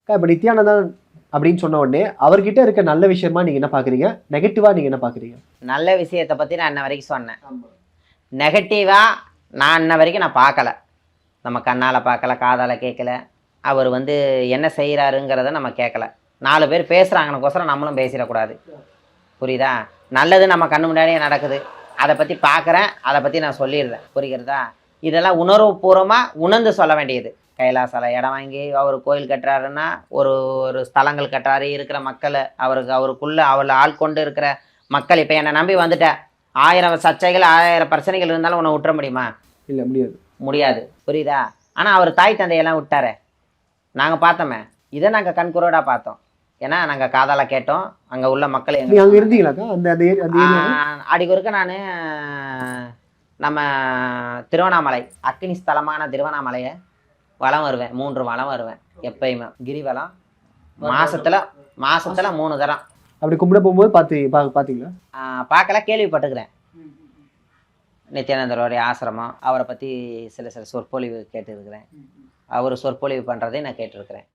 இப்போ நித்யானந்தன் அப்படின்னு சொன்ன உடனே அவர்கிட்ட இருக்க நல்ல விஷயமா நீங்க என்ன பாக்குறீங்க, நெகட்டிவா நீங்க என்ன பாக்குறீங்க? நல்ல விஷயத்தை பற்றி நான் இன்ன வரைக்கும் சொன்னேன். நெகட்டிவாக நான் இன்ன வரைக்கும் நான் பார்க்கல. நம்ம கண்ணால் பார்க்கல, காதால் கேட்கல. அவர் வந்து என்ன செய்கிறாருங்கிறத நம்ம கேட்கல. 4 பேர் பேசுகிறாங்கனுக்கோசரம் நம்மளும் பேசிடக்கூடாது. புரியுதா? நல்லது நம்ம கண்ணு முன்னாடியே நடக்குது, அதை பற்றி பார்க்குறேன், அதை பற்றி நான் சொல்லிடுறேன். புரிகிறதா? இதெல்லாம் உணர்வுபூர்வமாக உணர்ந்து சொல்ல வேண்டியது. கைலாசால இடம் வாங்கி அவர் கோயில் கட்டுறாருன்னா, ஒரு ஒரு ஸ்தலங்கள் கட்டுறாரு, இருக்கிற மக்களை அவருக்குள்ளே ஆட்கொண்டு இருக்கிற மக்கள். இப்போ என்னை நம்பி வந்துட்ட, 1000 சர்ச்சைகள் 1000 பிரச்சனைகள் இருந்தாலும் உன்னை விட்டுற முடியுமா? இல்லை, முடியாது. புரியுதா? ஆனால் அவர் தாய் தந்தையெல்லாம் விட்டாரே, நாங்கள் பார்த்தோமே. இதை நாங்கள் கண்குறோடாக பார்த்தோம். ஏன்னா நாங்கள் காதால கேட்டோம். அங்கே உள்ள மக்கள் அங்கே இருந்தீங்களாக்கா? அடிக்கு ஒருக்க நான் நம்ம திருவண்ணாமலை அக்னி ஸ்தலமான திருவண்ணாமலையை வளம் வருவேன். 3 வளம் வருவேன் எப்பயுமே. கிரிவலம் மாசத்துல 3 தரம். அப்படி கும்பிட போகும்போது பார்த்தீங்களா? பார்க்கல, கேள்விப்பட்டுக்கிறேன். நித்யானந்தருடைய ஆசிரமம், அவரை பற்றி சில சொற்பொழிவு கேட்டுருக்கிறேன். அவர் சொற்பொழிவு பண்ணுறதை நான் கேட்டிருக்கிறேன்.